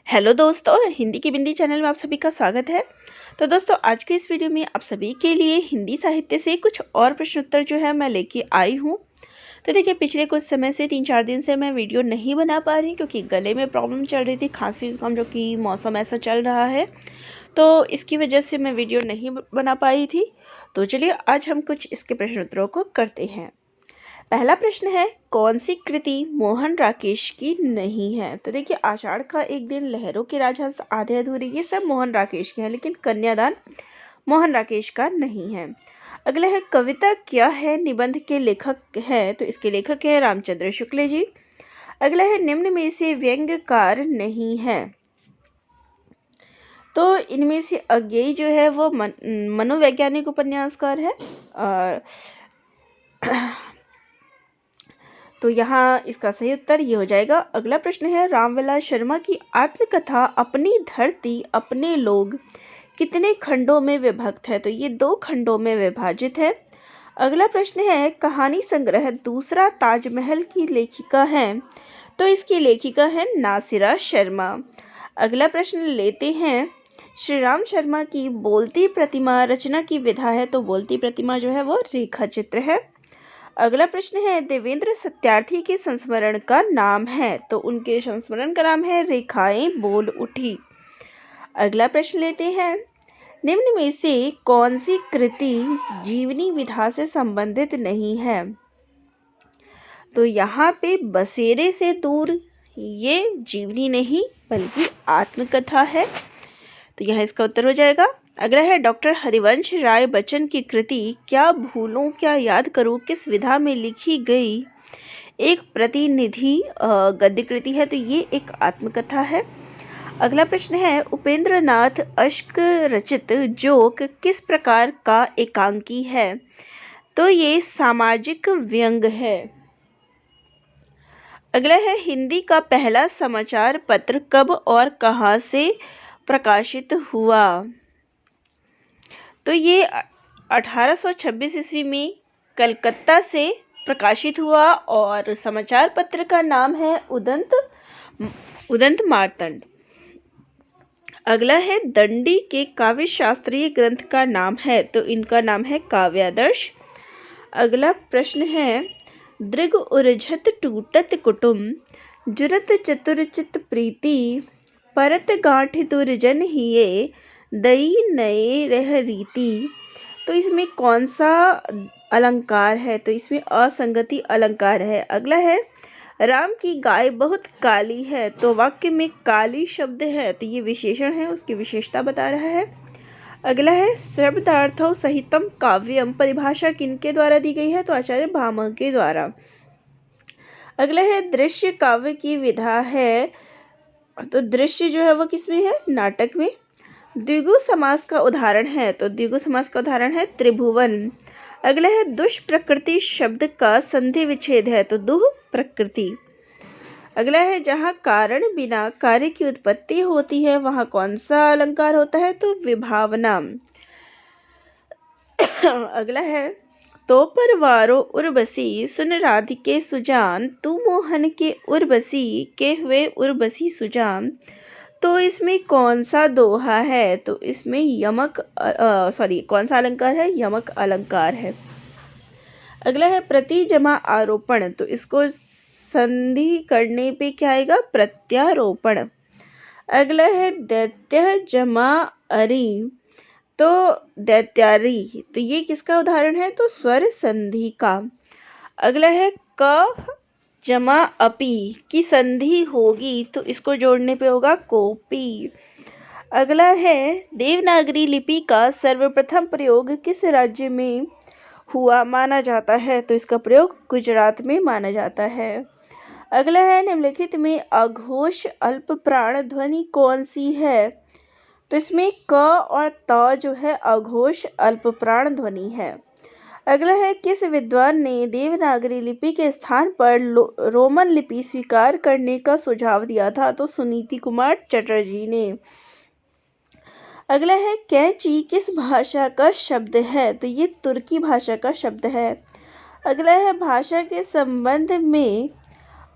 Hello दोस्तों, हिंदी की बिंदी channel में आप सभी का स्वागत है। तो दोस्तों, आज के इस वीडियो में आप सभी के लिए हिंदी साहित्य से कुछ और प्रश्न उत्तर जो है मैं लेके आई हूँ। तो देखिए, पिछले कुछ समय से 3-4 दिन से मैं वीडियो नहीं बना पा रही क्योंकि गले में प्रॉब्लम चल रही थी, खांसी जुकाम, जो कि मौसम ऐसा चल रहा है, तो इसकी वजह से मैं वीडियो नहीं बना पाई थी। तो चलिए आज हम कुछ इसके प्रश्न उत्तरों को करते हैं। पहला प्रश्न है, कौन सी कृति मोहन राकेश की नहीं है? तो देखिए, आषाढ़ का एक दिन, लहरों के राजहंस, आधे अधूरे, ये सब मोहन राकेश के हैं, लेकिन कन्यादान मोहन राकेश का नहीं है। अगला है, कविता क्या है निबंध के लेखक है? तो इसके लेखक है रामचंद्र शुक्ल जी। अगला है, निम्न में से व्यंग्यकार नहीं है? तो इनमें से अज्ञेय जो है वो मनोवैज्ञानिक उपन्यासकार है। तो यहाँ इसका सही उत्तर ये हो जाएगा। अगला प्रश्न है, रामविलास शर्मा की आत्मकथा अपनी धरती अपने लोग कितने खंडों में विभक्त है? तो ये 2 खंडों में विभाजित है। अगला प्रश्न है, कहानी संग्रह दूसरा ताजमहल की लेखिका है? तो इसकी लेखिका है नासिरा शर्मा। अगला प्रश्न लेते हैं, श्री राम शर्मा की बोलती प्रतिमा रचना की विधा है? तो बोलती प्रतिमा जो है वो रेखा चित्र है। अगला प्रश्न है, देवेंद्र सत्यार्थी के संस्मरण का नाम है? तो उनके संस्मरण का नाम है रेखाएं बोल उठी। अगला प्रश्न लेते हैं, निम्न में से कौन सी कृति जीवनी विधा से संबंधित नहीं है? तो यहाँ पे बसेरे से दूर, ये जीवनी नहीं बल्कि आत्मकथा है, तो यह इसका उत्तर हो जाएगा। अगला है, डॉक्टर हरिवंश राय बच्चन की कृति क्या भूलूं क्या याद करूं किस विधा में लिखी गई एक प्रतिनिधि गद्य कृति है? तो ये एक आत्मकथा है। अगला प्रश्न है, उपेंद्र नाथ अश्क रचित जोक किस प्रकार का एकांकी है? तो ये सामाजिक व्यंग है। अगला है, हिंदी का पहला समाचार पत्र कब और कहाँ से प्रकाशित हुआ? तो ये 1826 ईस्वी में कलकत्ता से प्रकाशित हुआ और समाचार पत्र का नाम है उदंत मार्तंड। अगला है, दंडी के काव्य शास्त्रीय ग्रंथ का नाम है? तो इनका नाम है काव्यादर्श। अगला प्रश्न है, दृग उर्झत टूटत कुटुम जुरत चतुरचित प्रीति परत गांठ दुर्जन हिये दई नए रह रीति। तो इसमें कौन सा अलंकार है? तो इसमें असंगति अलंकार है। अगला है, राम की गाय बहुत काली है? तो वाक्य में काली शब्द है, तो ये विशेषण है, उसकी विशेषता बता रहा है। अगला है, शब्दार्थों सहितम काव्यम परिभाषा किनके द्वारा दी गई है? तो आचार्य भामह के द्वारा। अगला है, दृश्य काव्य की विधा है? तो दृश्य जो है वो किसमें है? नाटक में। द्विगु समास का उदाहरण है? तो द्विगु समास का उदाहरण है त्रिभुवन। अगला है, दुष्प्रकृति शब्द का संधि विच्छेद है? तो दुह प्रकृति। अगला है, जहाँ कारण बिना कार्य की उत्पत्ति होती है वहाँ कौन सा अलंकार होता है? तो विभावना। अगला है, तो परवारो उर्वशी सुन राधिके सुजान तू मोहन के उर्वशी के हुए उर्वशी सुजान। तो इसमें कौन सा दोहा है? तो इसमें कौन सा अलंकार है? यमक अलंकार है। अगला है, प्रति जमा आरोपण, तो इसको संधि करने पे क्या आएगा? प्रत्यारोपण। अगला है, दैत्य जमा अरि, तो दैत्यारी, तो ये किसका उदाहरण है? तो स्वर संधि का। अगला है, क जमा अपी की संधि होगी, तो इसको जोड़ने पे होगा कोपी। अगला है, देवनागरी लिपि का सर्वप्रथम प्रयोग किस राज्य में हुआ माना जाता है? तो इसका प्रयोग गुजरात में माना जाता है। अगला है, निम्नलिखित में अघोष अल्प प्राण ध्वनि कौन सी है? तो इसमें क और त जो है अघोष अल्प प्राण ध्वनि है। अगला है, किस विद्वान ने देवनागरी लिपि के स्थान पर रोमन लिपि स्वीकार करने का सुझाव दिया था? तो सुनीति कुमार चटर्जी ने। अगला है, कैंची किस भाषा का शब्द है? तो ये तुर्की भाषा का शब्द है। अगला है, भाषा के संबंध में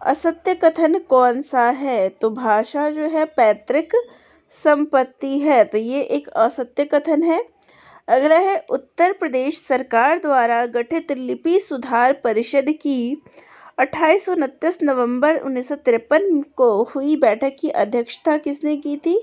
असत्य कथन कौन सा है? तो भाषा जो है पैतृक संपत्ति है, तो ये एक असत्य कथन है। अगला है, उत्तर प्रदेश सरकार द्वारा गठित लिपि सुधार परिषद की 2829 नवंबर 1953 को हुई बैठक की अध्यक्षता किसने की थी?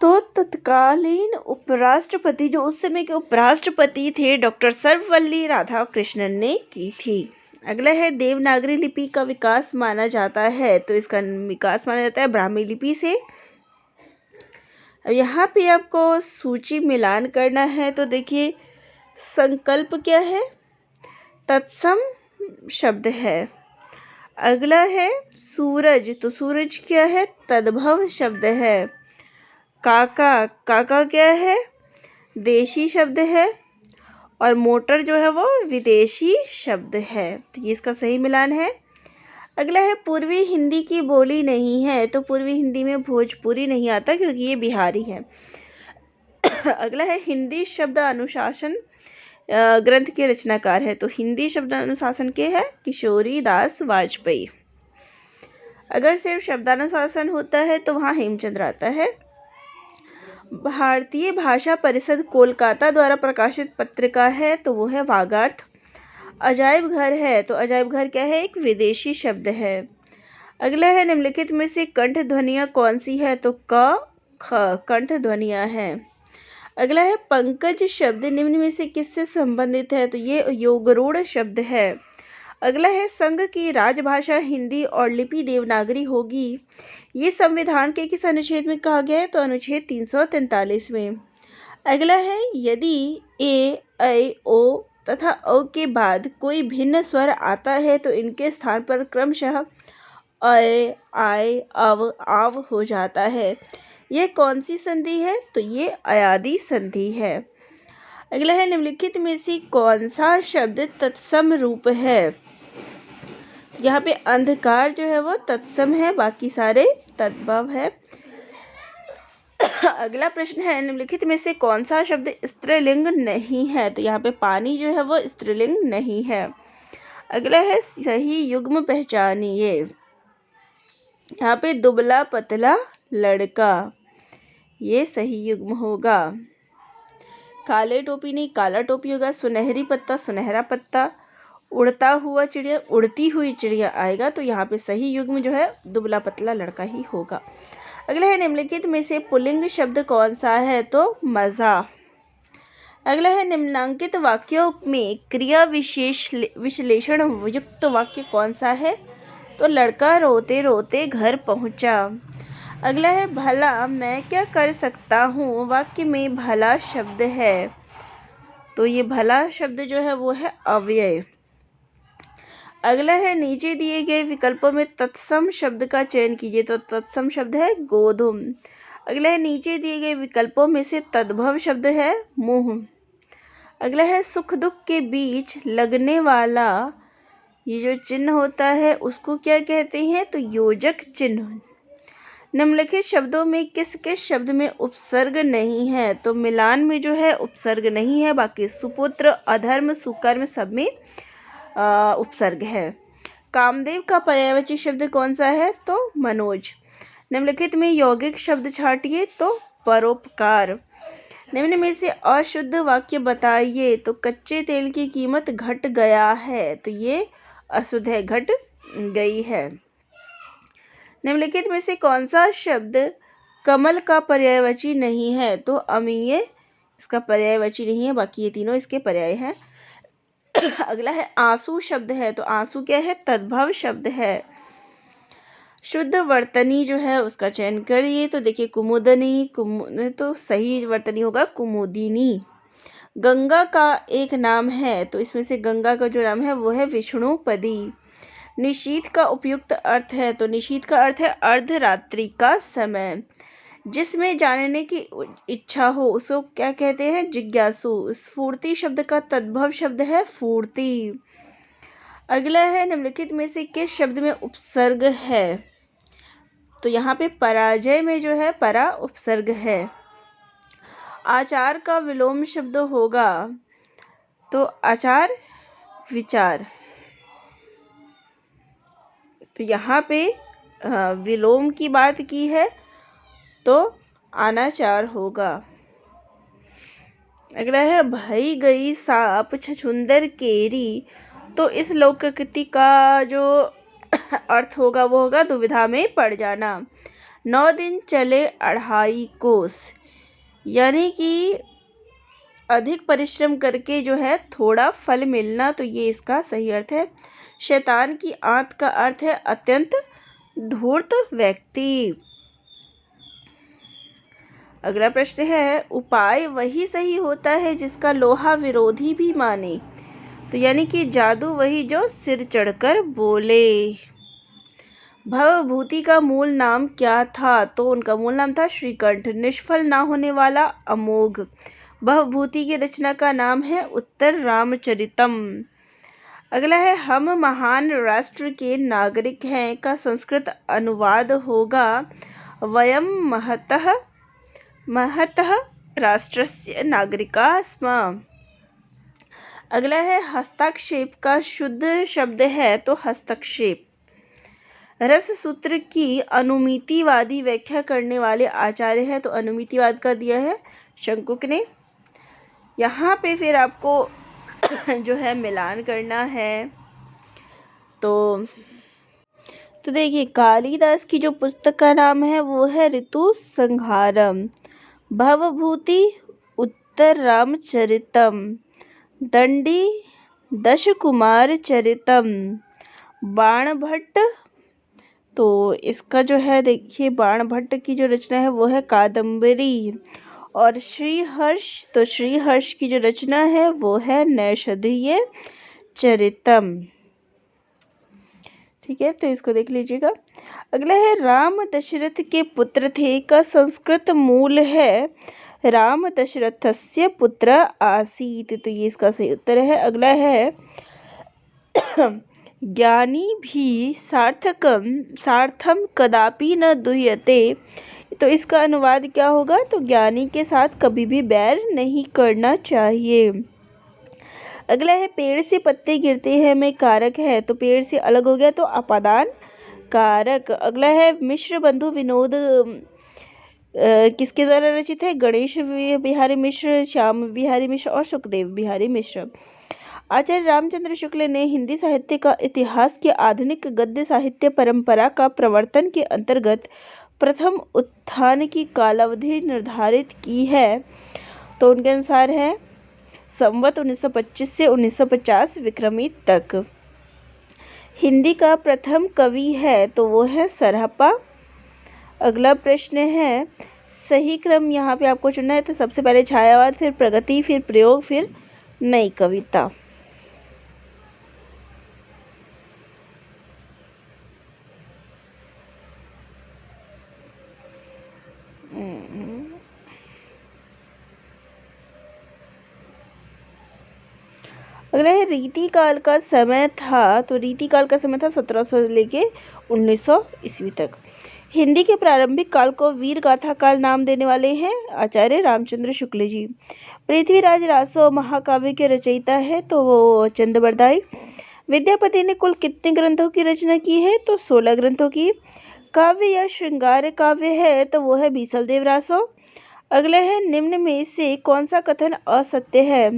तो तत्कालीन उपराष्ट्रपति, जो उस समय के उपराष्ट्रपति थे, डॉक्टर सर्वपल्ली राधाकृष्णन ने की थी। अगला है, देवनागरी लिपि का विकास माना जाता है, तो इसका विकास माना जाता है ब्राह्मी लिपि से। अब यहाँ पे आपको सूची मिलान करना है, तो देखिए संकल्प क्या है? तत्सम शब्द है। अगला है सूरज, तो सूरज क्या है? तद्भव शब्द है। काका, काका क्या है? देशी शब्द है। और मोटर जो है वो विदेशी शब्द है, तो ये इसका सही मिलान है। अगला है, पूर्वी हिंदी की बोली नहीं है, तो पूर्वी हिंदी में भोजपुरी नहीं आता क्योंकि ये बिहारी है। अगला है, हिंदी शब्द अनुशासन ग्रंथ के रचनाकार है, तो हिंदी शब्द अनुशासन के है किशोरी दास वाजपेयी। अगर सिर्फ शब्दानुशासन होता है तो वहाँ हेमचंद्र आता है। भारतीय भाषा परिषद कोलकाता द्वारा प्रकाशित पत्रिका है, तो वो है वागार्थ। अजायब घर है, तो अजायब घर क्या है? एक विदेशी शब्द है। अगला है, निम्नलिखित में से कंठ ध्वनियाँ कौन सी है? तो क ख कंठ ध्वनियाँ हैं। अगला है, पंकज शब्द निम्न में से किससे संबंधित है? तो ये योगरूढ़ शब्द है। अगला है, संघ की राजभाषा हिंदी और लिपि देवनागरी होगी, ये संविधान के किस अनुच्छेद में कहा गया है? तो अनुच्छेद 343 में। अगला है, यदि ए, ऐ, ओ तथा औ के बाद कोई भिन्न स्वर आता है तो इनके स्थान पर क्रमशः अय, आय, अव, आव हो जाता है। यह कौन सी संधि है? तो ये अयादी संधि है। अगला है, निम्नलिखित में से कौन सा शब्द तत्सम रूप है? यहाँ पे अंधकार जो है वो तत्सम है, बाकी सारे तद्भव है। अगला प्रश्न है, निम्नलिखित में से कौन सा शब्द स्त्रीलिंग नहीं है? तो यहाँ पे पानी जो है वो स्त्रीलिंग नहीं है। अगला है, सही युग्म पहचानिए। यहाँ पे दुबला पतला लड़का, ये सही युग्म होगा। काले टोपी नहीं काला टोपी होगा। सुनहरी पत्ता सुनहरा पत्ता। उड़ता हुआ चिड़िया उड़ती हुई चिड़िया आएगा, तो यहाँ पे सही युग्म जो है दुबला पतला लड़का ही होगा। अगला है, निम्नलिखित में से पुल्लिंग शब्द कौन सा है? तो मज़ा। अगला है, निम्नांकित वाक्यों में क्रिया विशेष विश्लेषण युक्त वाक्य कौन सा है? तो लड़का रोते रोते घर पहुंचा। अगला है, भला मैं क्या कर सकता हूँ, वाक्य में भला शब्द है, तो ये भला शब्द जो है वो है अव्यय। अगला है, नीचे दिए गए विकल्पों में तत्सम शब्द का चयन कीजिए, तो तत्सम शब्द है गोधूम। अगला है, नीचे दिए गए विकल्पों में से तद्भव शब्द है मुंह। अगला है, सुख दुख के बीच लगने वाला ये जो चिन्ह होता है उसको क्या कहते हैं? तो योजक चिन्ह। निम्नलिखित शब्दों में किस किस शब्द में उपसर्ग नहीं है? तो मिलान में जो है उपसर्ग नहीं है, बाकी सुपुत्र, अधर्म, सुकर्म सब में उपसर्ग है। कामदेव का पर्यायवाची शब्द कौन सा है? तो मनोज। निम्नलिखित में यौगिक शब्द छांटिए, तो परोपकार। निम्न में से अशुद्ध वाक्य बताइए, तो कच्चे तेल की कीमत घट गया है, तो ये अशुद्ध है, घट गई है। निम्नलिखित में से कौन सा शब्द कमल का पर्यायवाची नहीं है? तो अमीय इसका पर्यायवाची नहीं है, बाकी ये तीनों इसके पर्याय हैं। अगला है, आंसू शब्द है, तो आंसू क्या है? तद्भव शब्द है। शुद्ध वर्तनी जो है उसका चयन करिए, तो देखिए कुमुदनी, तो सही वर्तनी होगा कुमुदिनी। गंगा का एक नाम है, तो इसमें से गंगा का जो नाम है वो है विष्णुपदी। निशीथ का उपयुक्त अर्थ है, तो निशीथ का अर्थ है अर्धरात्रि का समय। जिसमें जानने की इच्छा हो उसको क्या कहते हैं? जिज्ञासु। स्फूर्ति शब्द का तद्भव शब्द है फूर्ति। अगला है, निम्नलिखित में से किस शब्द में उपसर्ग है? तो यहाँ पे पराजय में जो है परा उपसर्ग है। आचार का विलोम शब्द होगा, तो आचार विचार। तो यहाँ पे विलोम की बात की है तो अनाचार होगा। अगला है भई गई सांप छछूंदर केरी, तो इस लोकोक्ति का जो अर्थ होगा वो होगा दुविधा में पड़ जाना। 9 दिन चले 2.5 कोस, यानी कि अधिक परिश्रम करके जो है थोड़ा फल मिलना, तो ये इसका सही अर्थ है। शैतान की आंत का अर्थ है अत्यंत धूर्त व्यक्ति। अगला प्रश्न है उपाय वही सही होता है जिसका लोहा विरोधी भी माने, तो यानी कि जादू वही जो सिर चढ़कर बोले। भवभूति का मूल नाम क्या था, तो उनका मूल नाम था श्रीकंठ। निष्फल ना होने वाला अमोघ। भवभूति की रचना का नाम है उत्तर रामचरितम। अगला है हम महान राष्ट्र के नागरिक हैं का संस्कृत अनुवाद होगा वयम महतः राष्ट्रस्य नागरिकाः स्मः। अगला है हस्ताक्षेप का शुद्ध शब्द है तो हस्तक्षेप। रस सूत्र की अनुमितिवादी व्याख्या करने वाले आचार्य हैं, तो अनुमितिवाद का दिया है शंकुक ने। यहाँ पे फिर आपको जो है मिलान करना है। तो देखिए कालिदास की जो पुस्तक का नाम है वो है ऋतु संहारम। भवभूति उत्तर रामचरितम। दंडी दशकुमार चरितम। बाणभट्ट, तो इसका जो है देखिए बाणभट्ट की जो रचना है वो है कादम्बरी। और श्रीहर्ष, तो श्रीहर्ष की जो रचना है वो है नैषधीय चरितम। ठीक है, तो इसको देख लीजिएगा। अगला है राम दशरथ के पुत्र थे का संस्कृत मूल है राम दशरथस्य पुत्र आसीत, तो ये इसका सही उत्तर है। अगला है ज्ञानी भी सार्थम कदापि न दुह्यते, तो इसका अनुवाद क्या होगा, तो ज्ञानी के साथ कभी भी बैर नहीं करना चाहिए। अगला है पेड़ से पत्ते गिरते हैं में कारक है, तो पेड़ से अलग हो गया तो अपादान कारक। अगला है मिश्र बंधु विनोद किसके द्वारा रचित है, गणेश बिहारी मिश्र, श्याम बिहारी मिश्र और सुखदेव बिहारी मिश्र। आचार्य रामचंद्र शुक्ल ने हिंदी साहित्य का इतिहास के आधुनिक गद्य साहित्य परंपरा का प्रवर्तन के अंतर्गत प्रथम उत्थान की कालावधि निर्धारित की है, तो उनके अनुसार है संवत 1925 से 1950 विक्रमी तक। हिंदी का प्रथम कवि है तो वो है सरहप्पा। अगला प्रश्न है सही क्रम यहाँ पे आपको चुनना है, तो सबसे पहले छायावाद, फिर प्रगति, फिर प्रयोग, फिर नई कविता। अगला है रीतिकाल का समय था, तो रीतिकाल का समय था 1700 लेके 1900 ईस्वी तक। हिंदी के प्रारंभिक काल को वीर गाथा काल नाम देने वाले हैं आचार्य रामचंद्र शुक्ल जी। पृथ्वीराज रासो महाकाव्य के रचयिता है तो वो चंद्रबरदाई। विद्यापति ने कुल कितने ग्रंथों की रचना की है, तो 16 ग्रंथों की। काव्य या श्रृंगार काव्य है तो वो है बीसल देव रासो। अगला है निम्न में से कौन सा कथन असत्य है।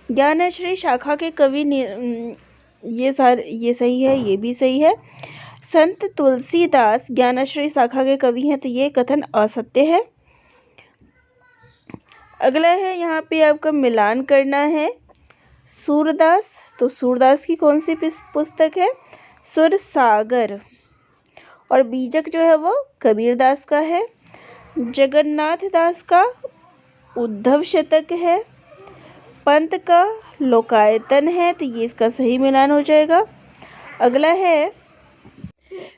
ज्ञानश्री शाखा के कवि ये सही है, ये भी सही है। संत तुलसीदास ज्ञानश्री शाखा के कवि हैं, तो ये कथन असत्य है। अगला है यहाँ पे आपका मिलान करना है। सूरदास, तो सूरदास की कौन सी पुस्तक है, सुर सागर। और बीजक जो है वो कबीरदास का है। जगन्नाथ दास का उद्धव शतक है। पंत का लोकायतन है, तो ये इसका सही मिलान हो जाएगा। अगला है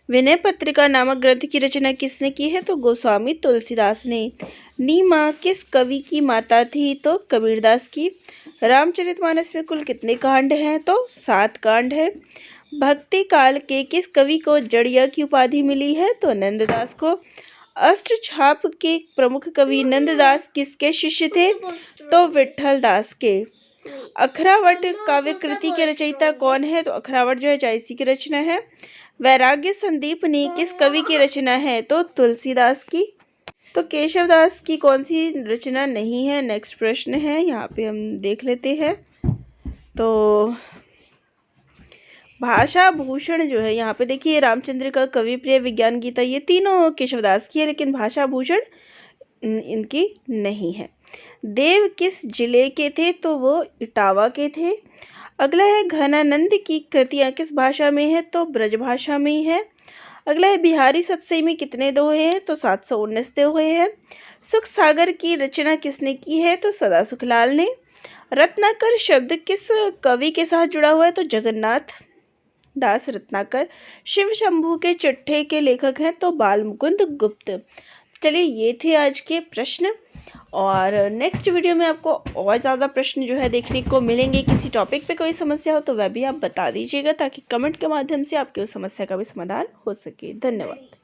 विनय पत्रिका नामक ग्रंथ की रचना किसने की है, तो गोस्वामी तुलसीदास ने। नीमा किस कवि की माता थी, तो कबीरदास की। रामचरितमानस में कुल कितने कांड हैं, तो 7 कांड है। भक्ति काल के किस कवि को जड़िया की उपाधि मिली है, तो नंददास को। अष्टछाप के प्रमुख कवि नंददास किसके शिष्य थे, तो विट्ठल दास के। अखरावट काव्य कृति के रचयिता कौन है? तो अखरावट जो है जायसी की रचना है। वैराग्य संदीपनी किस कवि की रचना है? तो तुलसीदास की। तो केशवदास की कौन सी रचना नहीं है? नेक्स्ट प्रश्न है, यहाँ पे हम देख लेते हैं। तो भाषा भूषण जो है, यहाँ पे देखिए रामचंद्र का कवि प्रिय, विज्ञान गीता, ये तीनों केशवदास की है, लेकिन भाषा भूषण इनकी नहीं है। देव किस जिले के थे? तो वो इटावा के थे। अगला है घनानंद की कृतियाँ किस भाषा में है? तो ब्रजभाषा में ही है। अगला है बिहारी सतसई में कितने दोहे हैं? तो 719 दोहे हैं। सुख सागर की रचना किसने की है? तो सदा सुखलाल ने। रत्नाकर शब्द किस कवि के साथ जुड़ा हुआ है? तो जगन्नाथ दास रत्नाकर। शिव शंभू के चिट्ठे के लेखक हैं? तो बाल मुकुंद गुप्त। चलिए ये थे आज के प्रश्न, और नेक्स्ट वीडियो में आपको और ज़्यादा प्रश्न जो है देखने को मिलेंगे। किसी टॉपिक पे कोई समस्या हो तो वह भी आप बता दीजिएगा, ताकि कमेंट के माध्यम से आपकी उस समस्या का भी समाधान हो सके। धन्यवाद।